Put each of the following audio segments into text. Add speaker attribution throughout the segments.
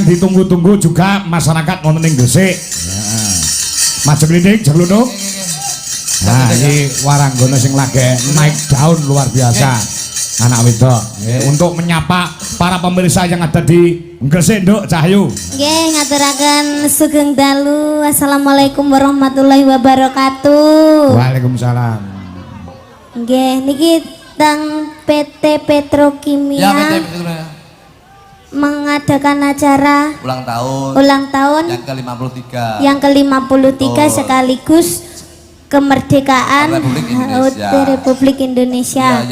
Speaker 1: yang ditunggu-tunggu juga masyarakat wonten ing Gresik. Maju klinik Jaglunuk. Nah, ini waranggono sing lagi naik daun luar biasa. Anak wedok. Untuk menyapa para pemirsa yang ada di Gresik, Nduk Cahyu.
Speaker 2: Nggih, ngaturaken sugeng dalu. Assalamualaikum warahmatullahi wabarakatuh.
Speaker 1: Waalaikumsalam.
Speaker 2: Nggih, niki teng PT Petrokimia.
Speaker 3: Ya, PT Petrokimia.
Speaker 2: Mengadakan acara
Speaker 3: ulang tahun
Speaker 2: yang
Speaker 3: ke-53
Speaker 2: sekaligus kemerdekaan Republik Indonesia.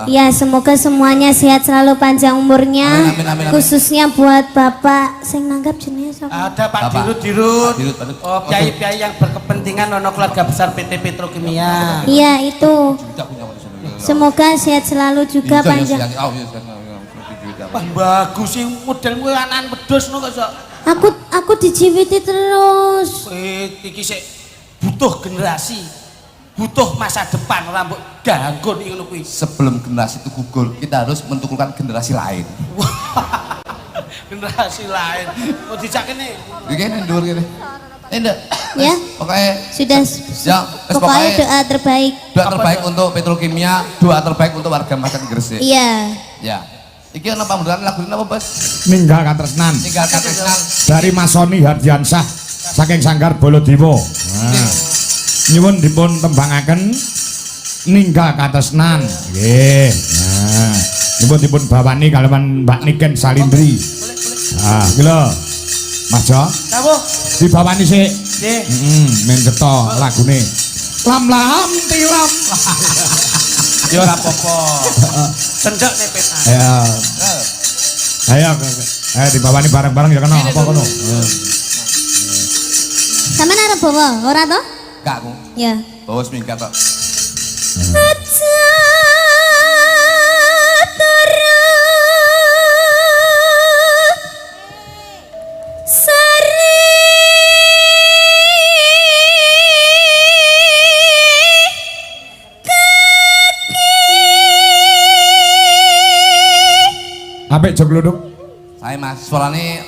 Speaker 2: Ya, semoga semuanya sehat selalu, panjang umurnya. Amin. Khususnya buat Bapak sing nanggap jenenge sapa?
Speaker 4: Ada Pak Dirut. Oh, piai-piai yang berkepentingan ono keluarga besar PT Petrokimia.
Speaker 2: Iya, itu. Semoga sehat selalu juga, panjang.
Speaker 4: Wah, bagus sih modelmu anak wedhus no kok sok.
Speaker 2: Aku dijiwiti terus.
Speaker 4: Iki sik butuh generasi. Butuh masa depan rambut ganggon ngono kuwi.
Speaker 3: Sebelum generasi itu gugur, kita harus mentukulkan generasi lain.
Speaker 4: Generasi lain. Mau dijak kene.
Speaker 3: Iki ndur kene. Enggak.
Speaker 2: Ya.
Speaker 3: Pokoknya
Speaker 2: sudah.
Speaker 3: Ya,
Speaker 2: pokoknya doa terbaik.
Speaker 3: Doa terbaik untuk Petrokimia, doa terbaik untuk warga masyarakat Gresik.
Speaker 2: Iya.
Speaker 3: Ya. Iki ana pamburan lagu apa, Bos?
Speaker 1: Ninggal Katresnan.
Speaker 3: Ninggal Katresnan
Speaker 1: dari Mas Soni Hardiansah saking Sanggar Bolodewa. Nah, nyuwun dipun tembangaken Ninggal Katresnan. Nggih. Nah, nyuwun dipun bawani kaliyan Mbak Niken Salindri. Ah, iki lho. Mas Jo.
Speaker 4: Napa?
Speaker 1: Dibawani sik.
Speaker 4: Nggih.
Speaker 1: Men cetha lagune. Lam tilam.
Speaker 4: Ya ora apa-apa. Cendek nih peta.
Speaker 1: Ayo dibawani bareng-bareng ya kena apa kono.
Speaker 2: Sampeyan arep bawa ora to?
Speaker 3: Gak aku.
Speaker 2: Ya.
Speaker 3: Bawa seminggat tok.
Speaker 1: Apik Jaglunuk.
Speaker 3: Saya Mas, suarane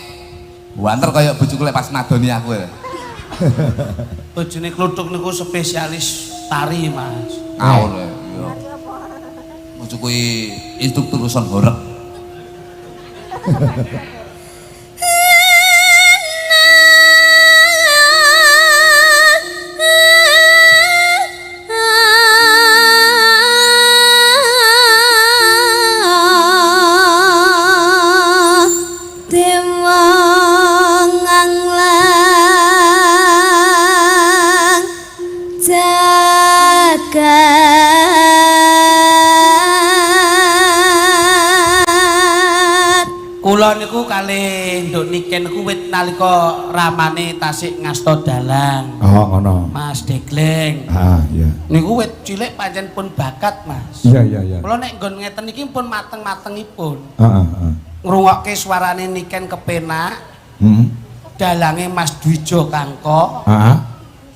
Speaker 3: banter kaya bojoku lek pas nadoni aku ya.
Speaker 4: Bojone kluthuk niku spesialis tari, Mas.
Speaker 3: Awul ya. Bojoku instruktur urusan horeg.
Speaker 4: Kula niku kalih Nduk Niken niku wit nalika ramane tasik ngasta dalang.
Speaker 1: Oh, ngono.
Speaker 4: Mas Degleng.
Speaker 1: Ah, iya.
Speaker 4: Niku wit cilik pancen pun bakat, Mas.
Speaker 1: Iya.
Speaker 4: Kula nek nggon ngeten iki pun mateng-matengipun.
Speaker 1: Heeh.
Speaker 4: Ngrungokke suarane Niken kepenak. Dalange Mas Dwijo Kangko.
Speaker 1: Heeh.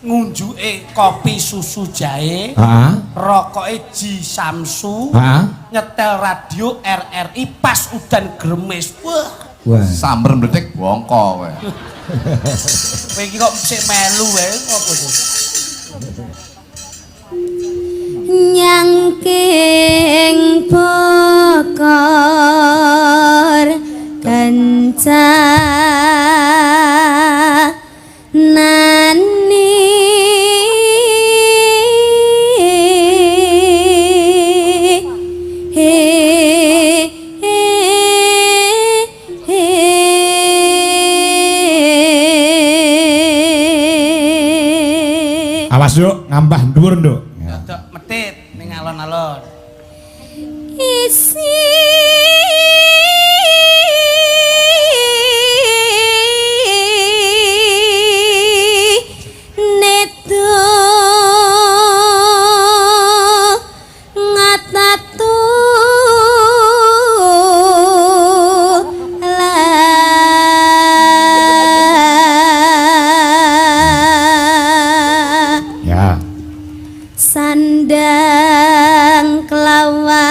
Speaker 4: Ngunjuke kopi susu jahe.
Speaker 1: Heeh.
Speaker 4: Rokoke Ji Samsu.
Speaker 1: Heeh.
Speaker 4: Nyetel radio RRI pas udan gremes.
Speaker 1: Wah.
Speaker 3: Samber mletik bongko kowe.
Speaker 4: Kowe iki kok sik melu wae opo to?
Speaker 2: Nyangking bokor kanca nani
Speaker 1: Awas yuk, ngambah dhuwur nduk.
Speaker 4: Dodok metit ning alon-alon.
Speaker 2: Isi neto ngatatu
Speaker 1: Ya.
Speaker 2: sandang kelawan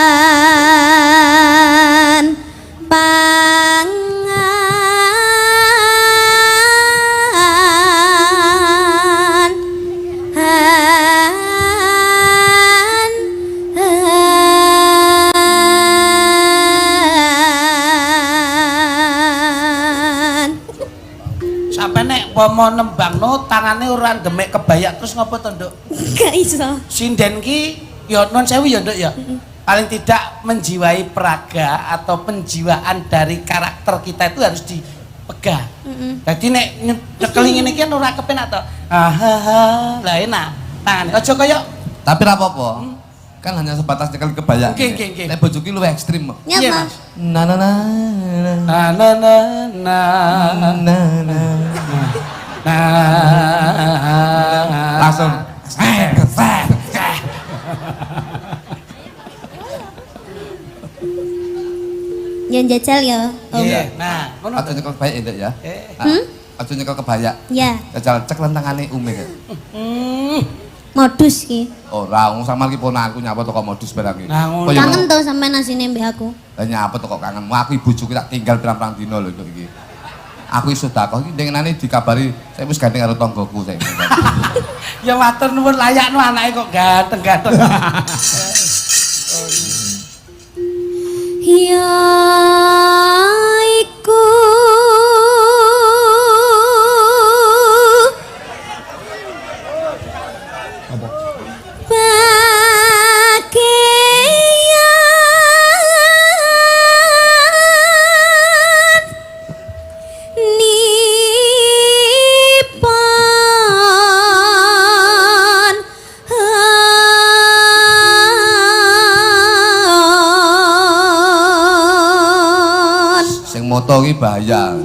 Speaker 4: umpama nembangno tangane ora ndemek kebayak terus ngopo to, Nduk?
Speaker 2: Gak iso.
Speaker 4: Sinden ki ya non sewu ya, Nduk ya. Paling tidak menjiwai peraga atau penjiwaan dari karakter kita itu harus dipegang. Jadi nek nyekel ngene iki ora kepenak to. Lah enak. Tangane aja kaya
Speaker 3: Tapi ra apa-apa. Kan hanya sebatas nyekel kebayak.
Speaker 4: Nggih.
Speaker 3: Nek bojoku luwih ekstrim kok.
Speaker 2: Ya, Mas.
Speaker 3: Na na na
Speaker 4: na na na na
Speaker 3: na na. Langsung.
Speaker 2: Yang jajal ya.
Speaker 4: Iya. Nah, ngono.
Speaker 3: Aja nyekel kebayak Nduk ya. Aja nyekel kebayak.
Speaker 2: Ya.
Speaker 3: Jajal cek lentangane Umi.
Speaker 2: Modus ki.
Speaker 3: Ora, wong samar ki ponakku nyapa toko modus barang iki.
Speaker 4: Nah, ngono.
Speaker 2: Kangen to sampe nasine mbek aku.
Speaker 3: Lah nyapa toko kangenmu? Aku bojoku tak tinggal pirang-pirang dina lho Nduk iki. Aku iso sedekah iki ndengenane dikabari saya wis gandeng karo tanggoku saya.
Speaker 4: Ya matur nuwun layakno anake kok ganteng-ganteng.
Speaker 2: Ya iku
Speaker 3: Moto iki bahaya.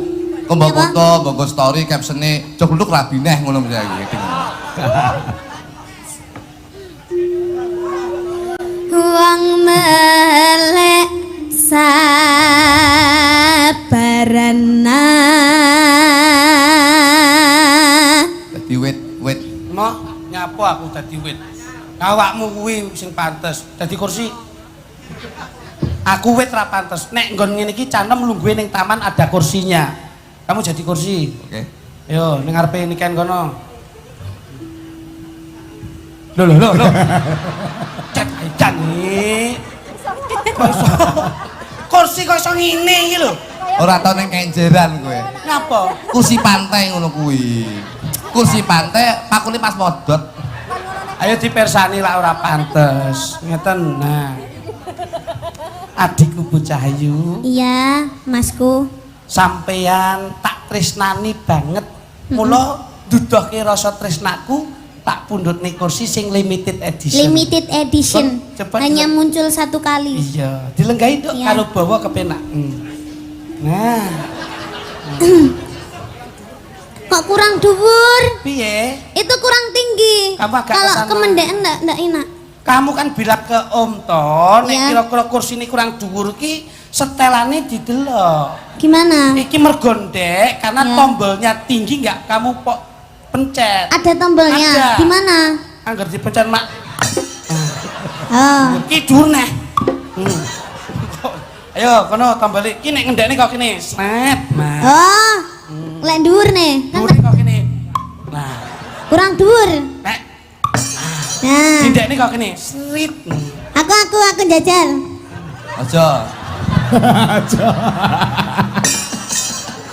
Speaker 3: Kok mbok foto, mbok story captione cekluk rabi neh ngono iki.
Speaker 2: wong melek sabarana.
Speaker 3: Dadi wit.
Speaker 4: Mo nyapo aku dadi wit. Awakmu kuwi sing pantes dadi kursi. Aku wit ra pantes. Nek nggon ngene iki canem lungguhe ning taman ada kursinya. Kamu jadi kursi.
Speaker 3: Oke.
Speaker 4: Yo ning ngarepe niken kono. Lho. Cek ajan iki. Kursi kok iso ngene iki lho.
Speaker 3: Ora tau ning kenjeran kowe.
Speaker 4: Ngapa?
Speaker 3: Kursi pantai ngono kuwi. Kursi pantai pakune pas modot.
Speaker 4: Ayo dipersani lah ora pantes. Ngeten. Nah. Adikku bocah ayu.
Speaker 2: Iya, Masku.
Speaker 4: Sampeyan tak tresnani banget. Mula dudohke rasa tresnaku tak pundhutne kursi sing limited edition.
Speaker 2: Limited edition.
Speaker 4: Cepet,
Speaker 2: Hanya
Speaker 4: cepet.
Speaker 2: muncul satu kali.
Speaker 4: Iya, dilenggahi Nduk
Speaker 2: Iya.
Speaker 4: karo bawa kepenak. Nah,
Speaker 2: Kok kurang dhuwur?
Speaker 4: piye?
Speaker 2: Itu kurang tinggi.
Speaker 4: Kamu agak
Speaker 2: Kalau
Speaker 4: kesana.
Speaker 2: kemendekan enggak enak.
Speaker 4: Kamu kan bilang ke Om Ton, nek
Speaker 2: Iya.
Speaker 4: kira-kira kursi ini kurang dhuwur ki setelane didelok.
Speaker 2: Gimana?
Speaker 4: Iki mergo ndek karena
Speaker 2: Ya.
Speaker 4: tombolnya tinggi nggak kamu pencet.
Speaker 2: Ada tombolnya.
Speaker 4: Ada.
Speaker 2: Di mana?
Speaker 4: Angger dipencet mak.
Speaker 2: Oh.
Speaker 4: Ki dhuwur neh. Ayo kono tombol iki nek ngendekne kok kene. Set. Nah.
Speaker 2: Oh. Lek dhuwur nih. Kan
Speaker 4: Dhuwur kok kene. Nah,
Speaker 2: kurang dhuwur.
Speaker 4: nek
Speaker 2: Nah.
Speaker 4: ndekne kok kene. Srit.
Speaker 2: Aku jajal.
Speaker 3: Aja.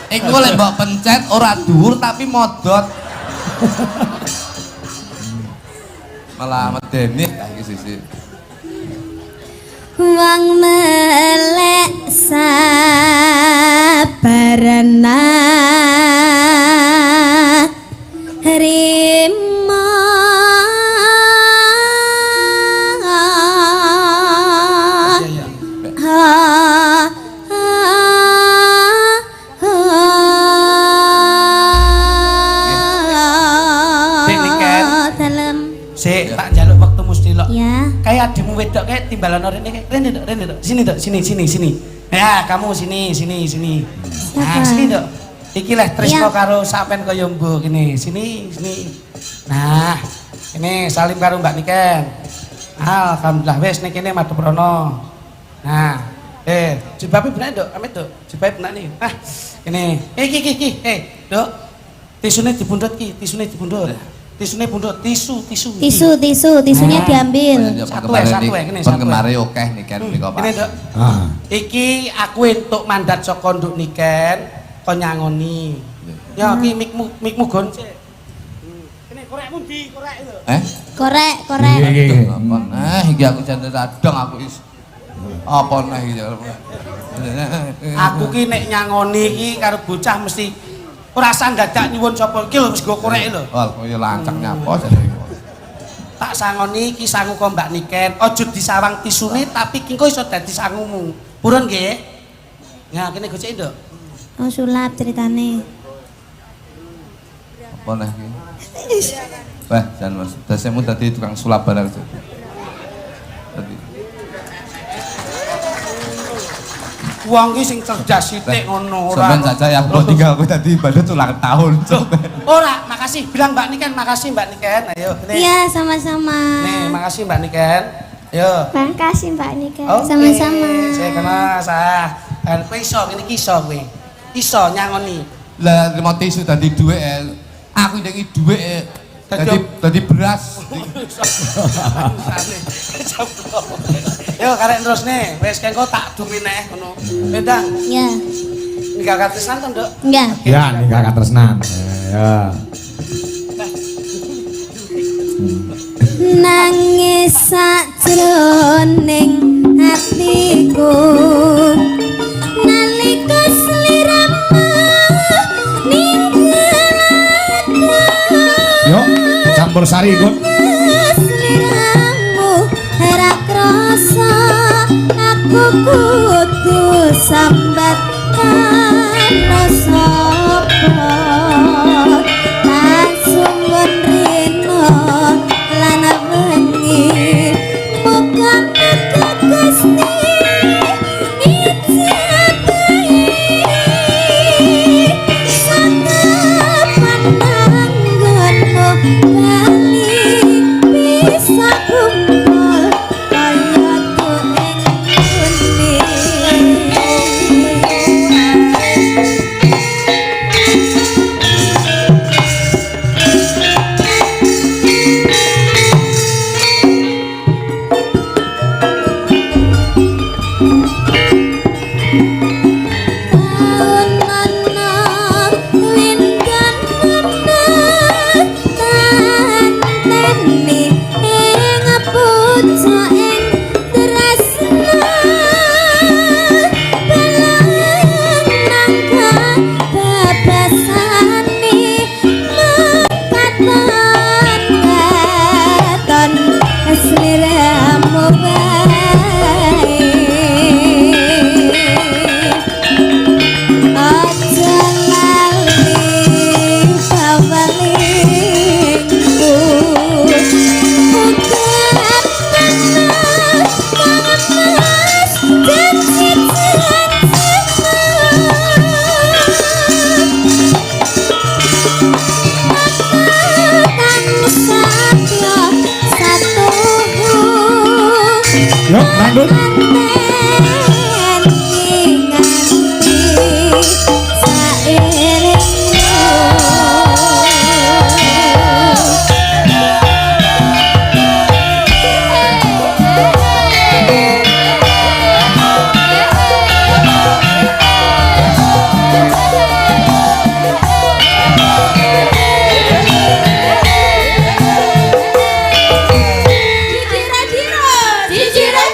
Speaker 3: Iku lek mbok pencet ora dhuwur tapi modot. Malah medeni iki sisi.
Speaker 2: Wong melek sabarana rimo
Speaker 4: Iya. Dek, Niken.
Speaker 2: Dalam.
Speaker 4: Sik tak njaluk waktu mesti lo.
Speaker 2: Ya.
Speaker 4: Kayak adikmu wedok kayak timbalan rene kayak Rene dok. Sini. Ya, kamu sini. Nah,
Speaker 2: Siapa?
Speaker 4: sini dok. Iki leh tresno
Speaker 2: Iya.
Speaker 4: karo sampean kaya mbuh gini. Sini. Nah, ini salim karo Mbak Niken. Alhamdulillah wis ning kene madhep rono. Nah, jibabe benak dok, amit dok. Jibabe benak nih. Ah, ini. Iki. Dok. Tisune dipundhut ki, tisune dipundhut. Tisune pundhut, tisu.
Speaker 2: Tisunya
Speaker 4: Nah.
Speaker 2: diambil.
Speaker 4: Satu ya, ini satu.
Speaker 3: Penggemare akeh niken mriko Pak.
Speaker 4: Ini dok. Iki aku entuk mandat saka Nduk Niken kon nyangoni. Ya ki mikmu gon sik. Kene korekmu ndi korek lho.
Speaker 2: Korek.
Speaker 1: Iya.
Speaker 3: Apa nah iki aku jan radong aku is. Apa nah iki.
Speaker 4: Aku ki nek nyangoni iki karo bocah mesti ora usah dadak nyuwun sapa iki lho wis go korek lho.
Speaker 3: Wal koyo lancang nyapa jane iki.
Speaker 4: Tak sangoni iki sangu kok Mbak Niken. Aja disawang tisune tapi ki engko iso dadi sangumu. Purun nggih? Ya kene gocek nduk.
Speaker 2: Oh sulap ceritane.
Speaker 3: Apa nah iki? Wah, jan Mas. Dasemu dadi tukang sulap barang. Dadi
Speaker 4: Wong ki sing cerdas sithik ngono ora.
Speaker 3: sampean saja ya kok tinggal aku dadi badut ulang tahun, Cuk.
Speaker 4: Ora, makasih. Bilang Mbak Niken, makasih Mbak Niken. Ayo, nih.
Speaker 2: Iya, sama-sama.
Speaker 4: Nih, makasih Mbak Niken. Ayo.
Speaker 2: Makasih Mbak Nika.
Speaker 4: Oke,
Speaker 2: Sama-sama.
Speaker 4: saya kenal sah. Kan kowe iso ngene iki iso kowe. Iso nyangoni.
Speaker 3: Lah terima tisu dadi dhuwit aku ndek dhuwit dadi beras.
Speaker 4: Yo karek terus nih, wis kengko tak dumi neh ngono. Beda.
Speaker 2: Ya.
Speaker 4: Nikah katresnan to, Nduk?
Speaker 2: Ya.
Speaker 1: Ya nikah katresnan. Ya.
Speaker 2: Nangis sajroning atiku nalika sliramu ninggalaku
Speaker 1: Yo, campur sari ikut.
Speaker 2: sliramu ora krasa aku kudu sambat karo sapa langsung rino lan bengi muga Gusti ijabahi sakapan anggonmu bali bisa kumpul kaya tueng kuning. Seliramu baik aja lali bawalingku ugat panas panas
Speaker 1: Yo, lanjut.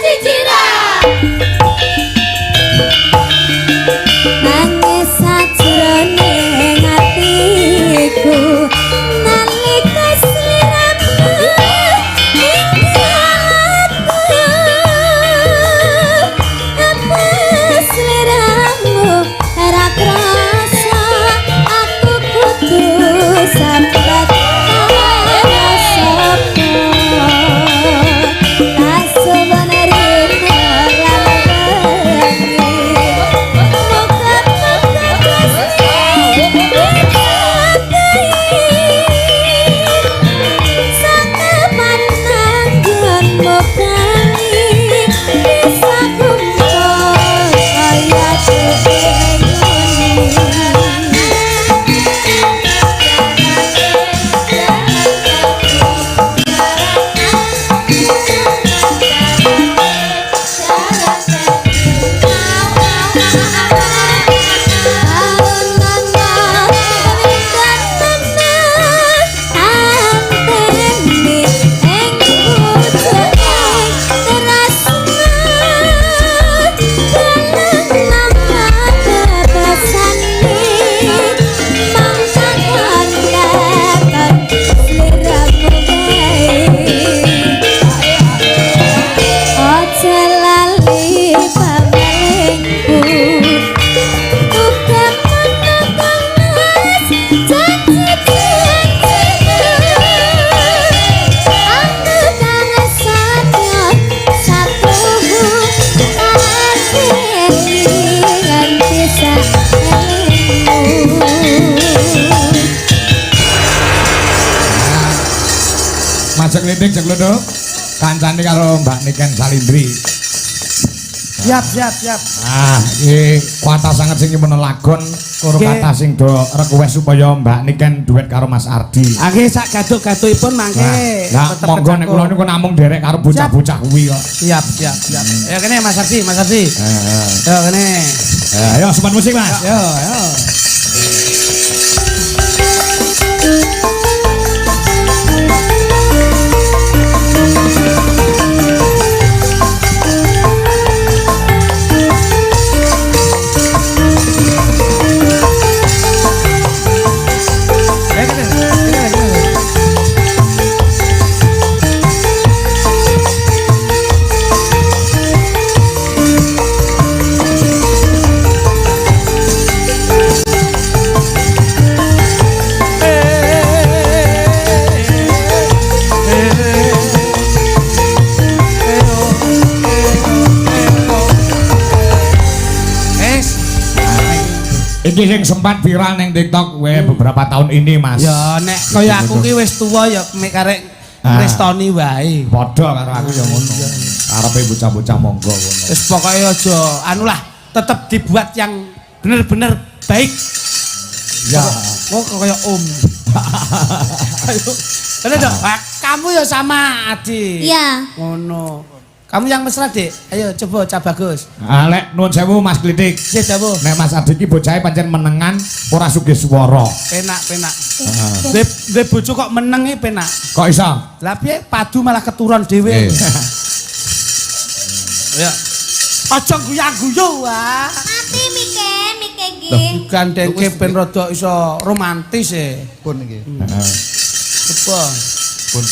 Speaker 2: Cicira,
Speaker 1: Kluduk. Kancane karo Mbak Niken Salindri.
Speaker 4: Siap.
Speaker 1: Ah, iki kuatah sanget sing nyuwun lagon karo kata sing do request supaya Mbak Niken duet karo Mas Ardi.
Speaker 4: Nggih sak gaduk-gadukipun mangke.
Speaker 1: Nah, monggo nek kula niku namung derek karo bocah-bocah kuwi kok.
Speaker 4: Siap. Ya kene Mas Ardi. Yo kene.
Speaker 1: Ayo sempat musik, Mas.
Speaker 4: Yo.
Speaker 1: Iki sing sempat viral ning TikTok beberapa tahun ini, Mas.
Speaker 4: Ya nek kaya aku ki wis tuwa ya mek karek ngrestoni wae.
Speaker 1: Padha karo aku ya ngono. Arepe bocah-bocah monggo ngono.
Speaker 4: Wis pokoke aja anulah tetep dibuat yang bener-bener baik.
Speaker 1: Ya.
Speaker 4: Oh kaya Om. Ayo. Dok, kamu ya sama Adi.
Speaker 2: Iya.
Speaker 4: Ngono. Kamu yang mesra, Dik. Ayo coba Cak Bagus.
Speaker 1: Lek nuwun sewu Mas Klitik.
Speaker 4: Nggih, Dawu.
Speaker 1: Nek Mas Ardi iki bocahe pancen menengan ora sugih swara.
Speaker 4: Penak. Dhe bojo kok meneng iki penak.
Speaker 1: Kok iso?
Speaker 4: Lah piye padu malah keturun dhewe. Ya. Aja guyu-guyu wae.
Speaker 2: Mati Mike iki.
Speaker 4: Bukan dengke ben rada iso romantis e.
Speaker 3: Pun iki.
Speaker 4: Apa?
Speaker 3: Pun.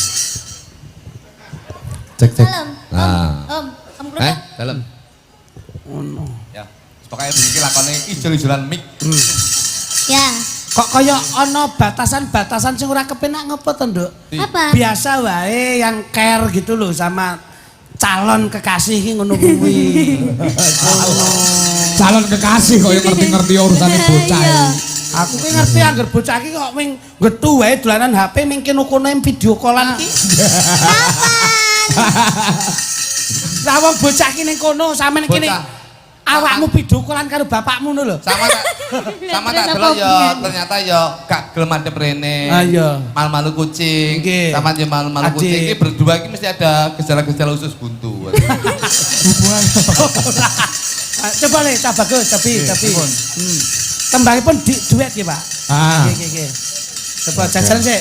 Speaker 3: Cek.
Speaker 2: Salam.
Speaker 3: Nah.
Speaker 2: Om Kluduk.
Speaker 3: Dalem.
Speaker 4: Ngono.
Speaker 3: Ya. Pokoke iki lakone ijol-ijolan mik.
Speaker 2: Ya.
Speaker 4: Kok kaya ana batasan-batasan sing ora kepenak ngopo to, Nduk?
Speaker 2: Apa?
Speaker 4: Biasa wae yang care gitu loh sama calon kekasih ki ngono kuwi.
Speaker 1: Calon kekasih kok ngerti-ngerti urusane bocah.
Speaker 4: Aku ki ngerti anggar bocah ki kok ming getu wae dolanan HP ming kono video callan ki. Lah wong bocah ki ning kono sampean kene awakmu video callan karo bapakmu ngono lho.
Speaker 3: Sama tak delok ya ternyata ya gak gelem adep rene.
Speaker 4: Ah iya.
Speaker 3: Malu-malu kucing. Sama dia malu-malu kucing iki berdua iki mesti ada gejala-gejala usus buntu.
Speaker 4: Hubungan. Coba le Cak Bagus tapi. Tembangipun duet ya, Pak. Nggih. Coba jajalan sik.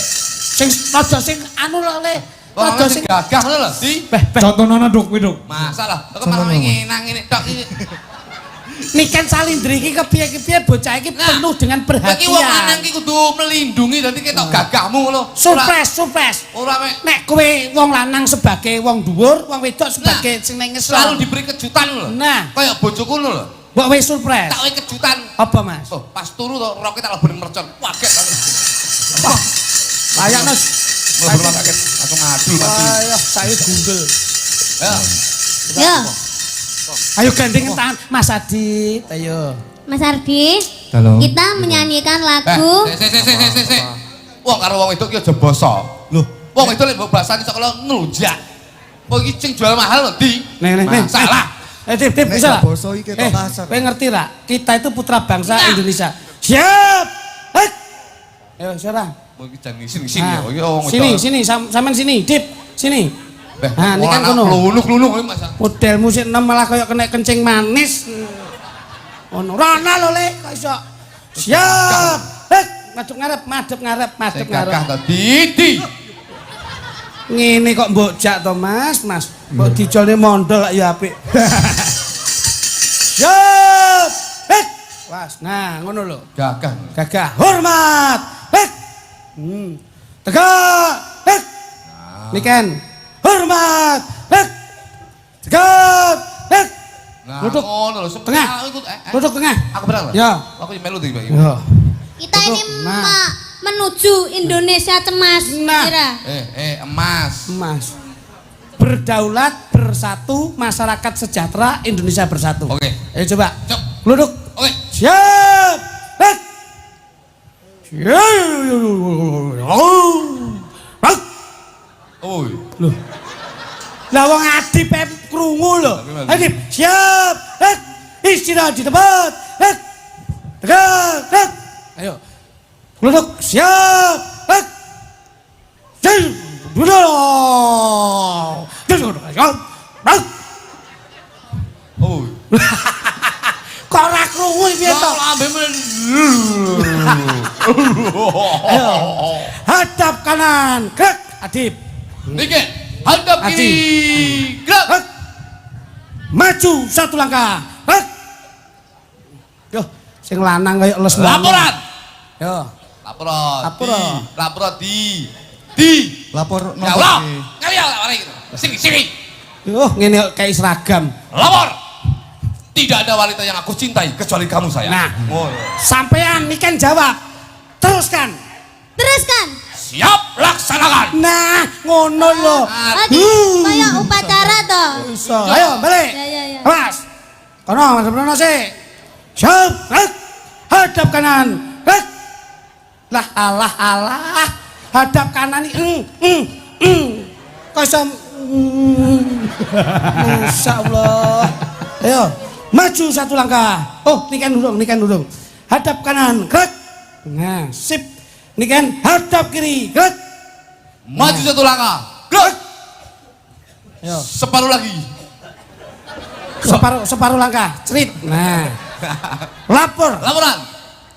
Speaker 4: Sing aja sing anu lho le.
Speaker 3: Aja sing gagah ngono lho, Di.
Speaker 1: Contohna Duk kuwi Duk.
Speaker 3: Masalah. Kok malah ngene tok iki.
Speaker 4: Niken Salindri iki kepiye-kepiye bocah iki penuh dengan perhatian.
Speaker 3: Iki wong lanang iki kudu melindungi dadi ketok gagahmu lho.
Speaker 4: Surprise.
Speaker 3: Ora
Speaker 4: nek kowe wong lanang sebagai wong dhuwur, wong wedok sebagai sing ning ngesor.
Speaker 3: Selalu diberi kejutan lho.
Speaker 4: Nah,
Speaker 3: kaya bojoku lho.
Speaker 4: Mbok wis surprise.
Speaker 3: Tak wae kejutan.
Speaker 4: Apa, Mas?
Speaker 3: Oh, pas turu to roke tak lebur mercon. Waget.
Speaker 4: Layak, Mas.
Speaker 3: Lebur kaget. Aku ngadul mati.
Speaker 4: Ayo, saya gundul.
Speaker 2: Yo.
Speaker 4: Ayo gandengan tangan Mas Adit, ayo.
Speaker 2: Mas Ardi.
Speaker 1: Halo.
Speaker 2: Kita menyanyikan lagu.
Speaker 3: Sik. Wong karo wong wedok ki aja basa. Lho, wong wedok lek mbok basani sok kala nglunjak. Kok iki sing jual mahal lho, Di.
Speaker 4: Nih.
Speaker 3: Salah.
Speaker 4: Tip, bisa lah.
Speaker 5: Boso iki ketok kasar.
Speaker 4: Kowe ngerti ra? Kita itu putra bangsa Indonesia. Siap. Ayo, sekarang.
Speaker 3: Kok iki jan sini ya. Iki wong
Speaker 4: Sini, sampean sini, Dip. Sini. Nah, ini kan kono.
Speaker 3: Klunuk iki Mas.
Speaker 4: Model musik enem malah kaya kena kencing manis. Ono rono lho, Le, kok iso. Siap. Madhep ngarep.
Speaker 3: Gagah to, Didi.
Speaker 4: Ngene kok mbok jak to, Mas. Mbok dicolne mondol lak ya apik. Siap. Was. Nah, ngono lho.
Speaker 3: Gagah.
Speaker 4: Hormat. Tegak. Niken. Hormat. Tegak.
Speaker 3: Nah,
Speaker 4: Duduk.
Speaker 3: ngono lho.
Speaker 4: Tengah. Duduk tengah.
Speaker 3: Aku berang lho.
Speaker 4: Ya.
Speaker 3: Aku melu di Pak.
Speaker 4: Ya.
Speaker 2: Kita ini menuju Indonesia cemas.
Speaker 4: Nah.
Speaker 2: Kira.
Speaker 3: Emas.
Speaker 4: Berdaulat, bersatu, masyarakat sejahtera, Indonesia bersatu.
Speaker 3: Oke.
Speaker 4: Ayo coba.
Speaker 3: Cuk.
Speaker 4: Duduk.
Speaker 3: Oke.
Speaker 4: Siap.
Speaker 3: Oi.
Speaker 4: Loh. Lah wong Adip krungu lho. Adip, siap. Istirahat di tempat. Tegak. Ayo. Duduk, siap. Duduk.
Speaker 3: Oh.
Speaker 4: Kok ora krungu piye to? Ayo. Hadap kanan. Gerak, Adip.
Speaker 3: Niki, hadap kiri. Gerak.
Speaker 4: Maju satu langkah. Yo, sing lanang kaya les banget.
Speaker 3: Laporan.
Speaker 4: Yo.
Speaker 3: Lapor di.
Speaker 5: Lapor
Speaker 3: Ya Allah. Ngalial sini.
Speaker 4: Yo, ngene kayak seragam.
Speaker 3: Lapor. Tidak ada wanita yang aku cintai kecuali kamu sayang.
Speaker 4: Nah, sampean ini kan jawab. Teruskan.
Speaker 3: Siap, laksanakan.
Speaker 4: Nah, ngono lho.
Speaker 2: Kayak upacara toh.
Speaker 4: Ayo, balik.
Speaker 2: Ya.
Speaker 4: Mas. Kono, Mas Brono sih. Siap. Hadap kanan. Lah alah. Hadap kanan ini. Kosong. Masya Allah. Ayo, maju satu langkah. Oh, ini kan duduk. Hadap kanan. Gerak. Nah, sip. Ini kan hadap kiri. Gerak.
Speaker 3: Maju satu langkah. Gerak.
Speaker 4: Ayo.
Speaker 3: Separuh lagi.
Speaker 4: Separuh langkah. Cerit. Nah. Laporan.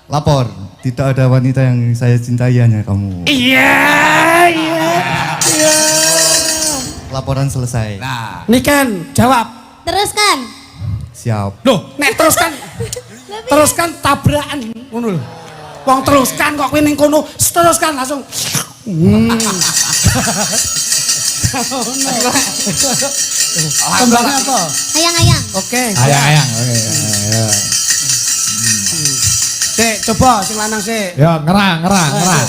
Speaker 5: Lapor. Tidak ada wanita yang saya cintai, hanya kamu.
Speaker 4: Iya.
Speaker 5: Laporan selesai.
Speaker 3: Nah,
Speaker 4: Ini kan jawab.
Speaker 2: Teruskan.
Speaker 5: Siap.
Speaker 4: Loh, nek teruskan tabrakan ngono lho. Wong teruskan kok kowe ning kono, teruskan langsung. Tembangnya apa?
Speaker 2: Ayang-ayang.
Speaker 4: Oke.
Speaker 1: Ayang. Oke. Ya.
Speaker 4: Sik, coba sing lanang sik.
Speaker 1: Ya, ngerang.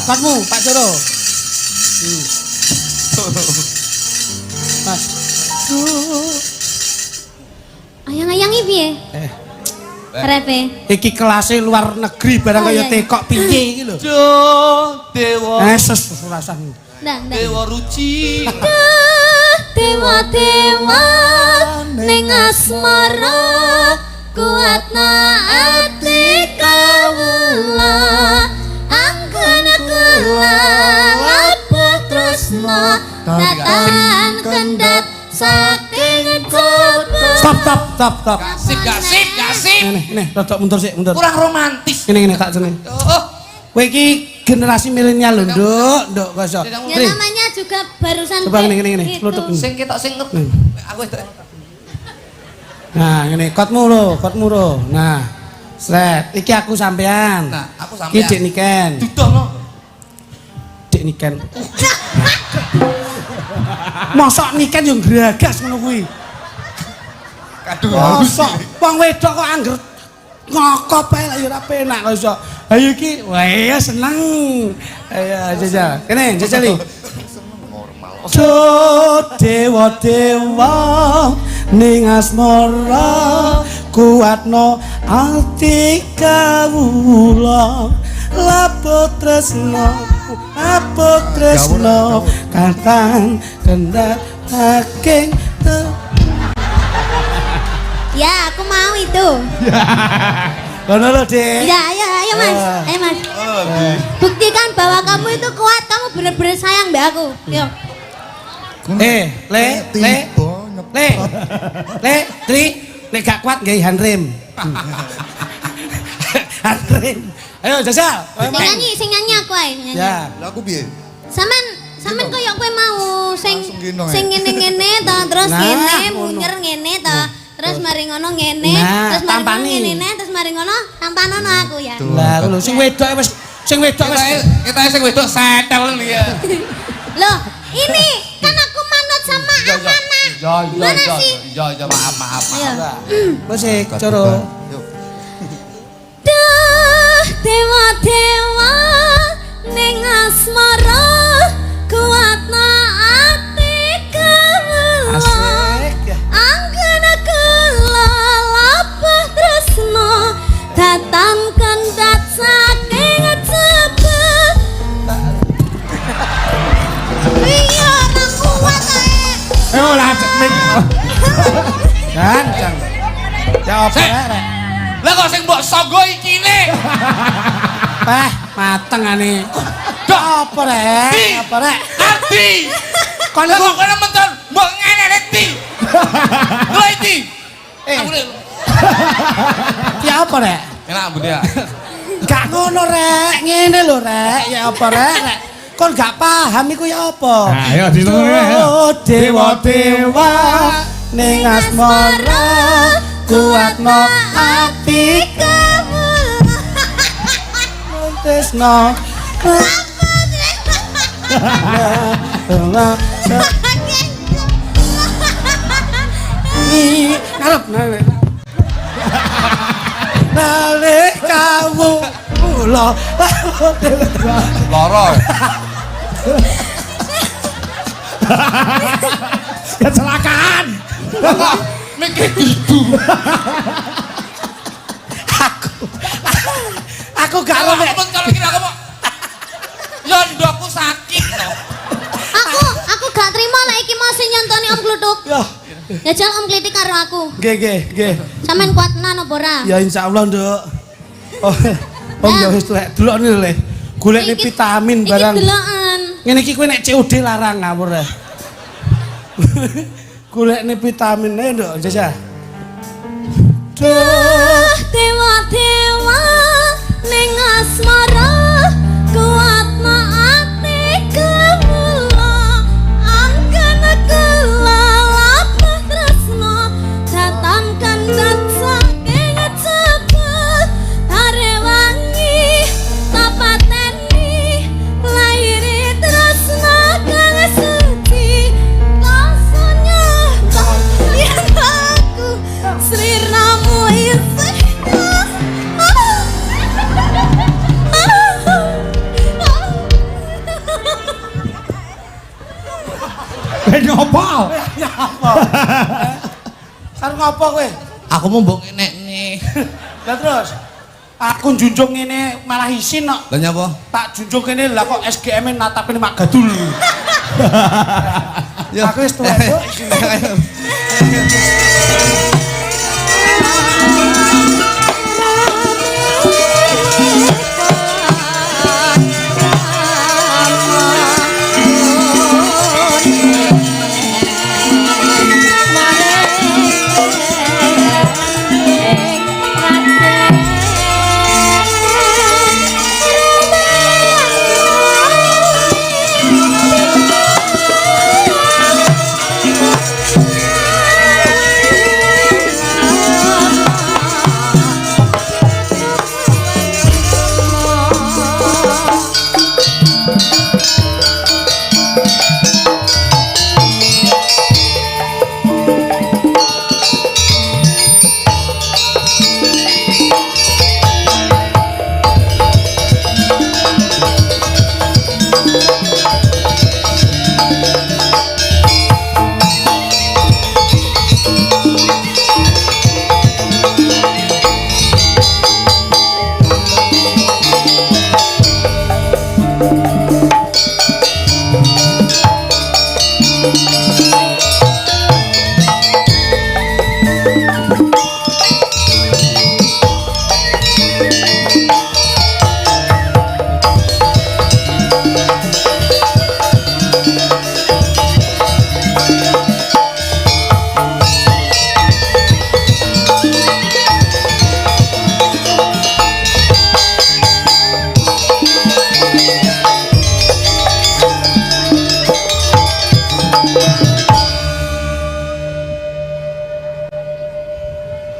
Speaker 4: Katmu, Pak Joro. Mas.
Speaker 2: Ayang-ayangi piye? Repe.
Speaker 4: Iki kelasnya luar negeri barang
Speaker 2: Oh,
Speaker 4: kaya
Speaker 2: iya.
Speaker 4: tekok piye iki lho.
Speaker 3: dewa
Speaker 4: Surasan.
Speaker 2: Ndang.
Speaker 3: dewa ruci.
Speaker 2: Dewa ning asmara kuatna ati kawula anggana kula labuh tresna tatan kendat saking coba.
Speaker 4: Stop.
Speaker 3: Gasip.
Speaker 4: Ini, rodok mundur sik, mundur.
Speaker 3: Kurang romantis.
Speaker 4: Ini tak jeneng.
Speaker 3: Oh,
Speaker 4: Kowe iki generasi milenial lho, Nduk, kok iso.
Speaker 2: Ya namanya juga barusan
Speaker 4: Coba ngene,
Speaker 2: gitu.
Speaker 4: lutuk.
Speaker 3: sing ketok sing aku itu.
Speaker 4: Nah, ngene kotmu lho. Nah. Sret, iki aku sampean.
Speaker 3: Nah, aku
Speaker 4: Iki
Speaker 3: sampean.
Speaker 4: Dik Niken.
Speaker 3: Dudono.
Speaker 4: Dik Niken. Mosok Niken yo gragas ngono kuwi.
Speaker 3: Aduh,
Speaker 4: Mosok wong wedok kok angger ngokop ae lah ya ora penak kok iso. Ayo iki, wah ya seneng. Ayo jajal. Kene jajali. Dewa ning asmara kuatno ati kawula lapo tresno katang kendak saking
Speaker 2: Ya, aku mau itu.
Speaker 4: Kono lho, Dik.
Speaker 2: Ya, ayo Mas. Ayo Mas. Buktikan bahwa kamu itu kuat, kamu bener-bener sayang mbak aku. Yuk.
Speaker 4: Le gak kuat gawe handrem. Handrem. Ayo jajal.
Speaker 2: Sing nyanyi aku ae. Nyanyi.
Speaker 4: Ya.
Speaker 5: Lah aku piye?
Speaker 2: Sampean koyo kowe mau sing
Speaker 5: Langsung gendong,
Speaker 2: sing ngene-ngene to, terus
Speaker 4: Nah,
Speaker 2: ngene
Speaker 4: ngono.
Speaker 2: munyer ngene to. Terus mari ngono ngene,
Speaker 4: Nah,
Speaker 2: terus mari ngono
Speaker 4: tampani.
Speaker 2: ngene, terus mari ngono tampanono aku ya.
Speaker 4: Lah lho sing wedok wis
Speaker 3: Kita sing wedok setel ya.
Speaker 2: Loh, ini kan aku manut sama amanah. Mana sih?
Speaker 3: Ya, maaf.
Speaker 2: Ayo.
Speaker 4: musik coro.
Speaker 2: Duh, dewa ning asmara kuatna ati kawula.
Speaker 4: Asik ya.
Speaker 2: Anggana kula lapah tresna datang kendat saking cepet. Iya, ora kuat ae.
Speaker 1: Lah
Speaker 4: Ya apa rek?
Speaker 3: Lah kok sing mbok sanggo ikine?
Speaker 4: Mateng ane.
Speaker 3: Dok
Speaker 4: Apa rek? Apa rek?
Speaker 3: Arti. Kon kok kena mentor mbok ngene reti. Lho iki. Aku
Speaker 4: Ki apa rek?
Speaker 3: enak mbune ya.
Speaker 4: Gak ngono rek, ngene lho rek. Ya apa rek? Kon gak paham iku ya apa?
Speaker 1: Ayo ditunggu
Speaker 4: Dewa-dewa ning asmara kuatno atiku Tresno Ni ngarep nalih kamu kula
Speaker 3: Loro.
Speaker 1: Kecelakaan.
Speaker 3: Mikir dudu.
Speaker 4: Aku gak
Speaker 3: Kalau
Speaker 4: ngerti.
Speaker 3: aku mentor kira aku mau. Ya ndokku sakit lho.
Speaker 2: Aku gak terima lah iki masih nyontoni Om Kluthuk.
Speaker 4: Ya,
Speaker 2: Ya jal Om Klitik karo aku.
Speaker 4: nggih.
Speaker 2: Sampeyan kuat tenan apa ora?
Speaker 4: Ya insyaallah, Nduk. Oh ya wis tuwek delokne lho. Golekne
Speaker 2: Iki-
Speaker 4: vitamin
Speaker 2: Iki
Speaker 4: barang.
Speaker 2: deloken.
Speaker 4: Ngene iki kowe nek COD larang ngawur ya. Golekne vitamin ae, Nduk, jajah.
Speaker 2: Dewa-dewa ning asmara kuatna atiku mula anggen kula lapah tresno datang kandat saking cepet tarewangi tapateni lairi tresno kang suci kasanya kalian aku sliramu isih
Speaker 1: Nyopo?
Speaker 4: Karo ngopo kowe?
Speaker 3: Aku mau mbok ngene nih.
Speaker 4: Lah terus aku junjung ngene malah isin kok.
Speaker 3: Lah nyapa?
Speaker 4: Tak junjung kene lah kok SGM natapene mak gadul. Aku wis tuwa kok isin.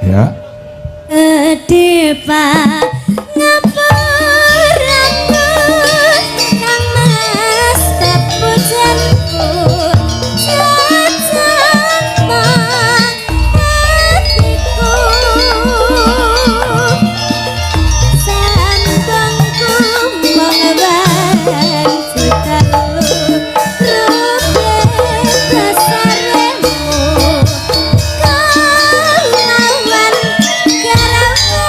Speaker 1: Ya.
Speaker 2: Depa ngapuraku kang mas tepujanku sejatma hatiku sandangku mengeban citalu rupet dasaremu kalawan garamu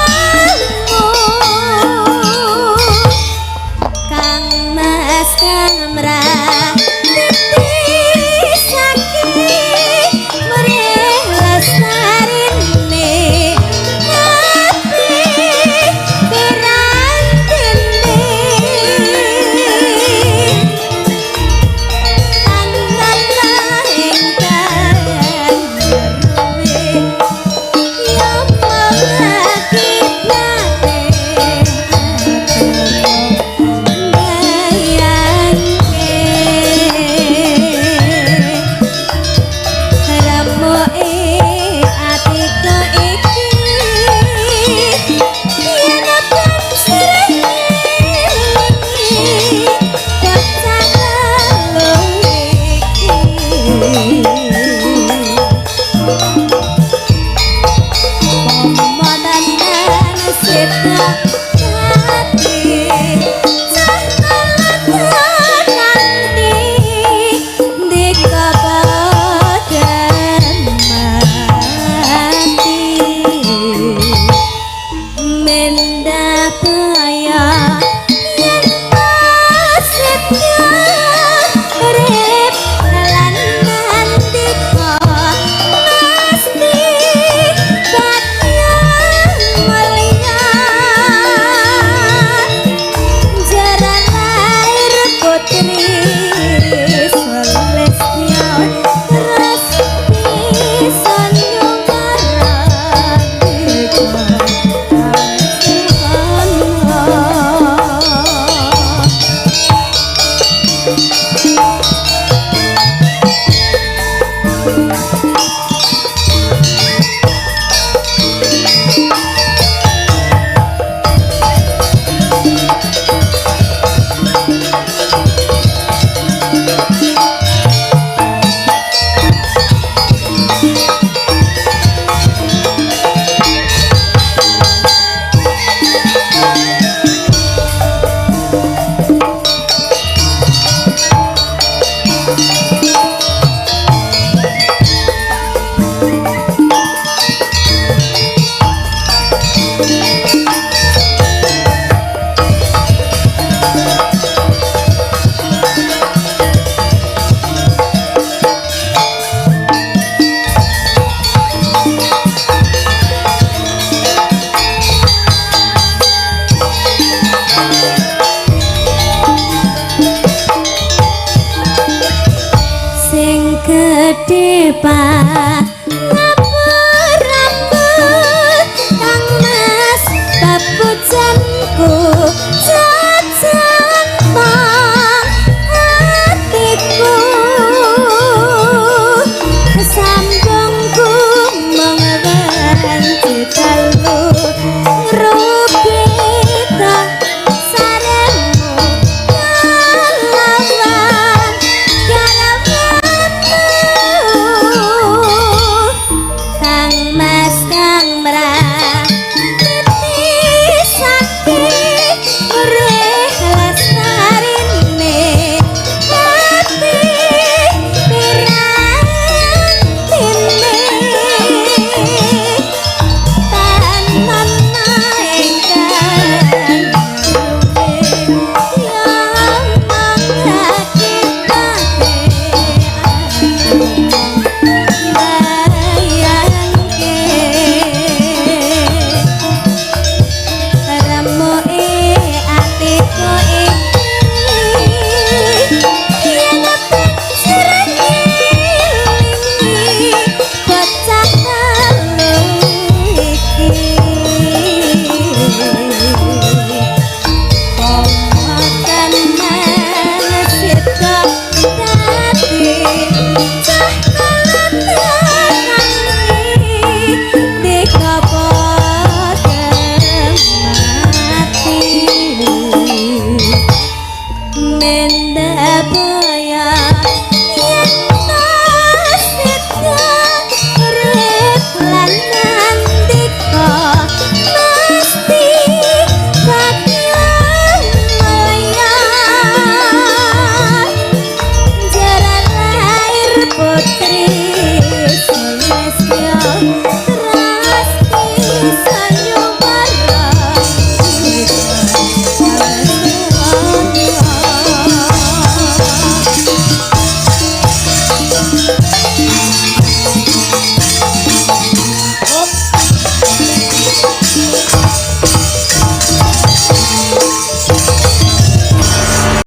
Speaker 2: Sing gedhe pak ngapur-apur Kang Mas babujanku jajan pang hatiku kesambungku mengeran citalu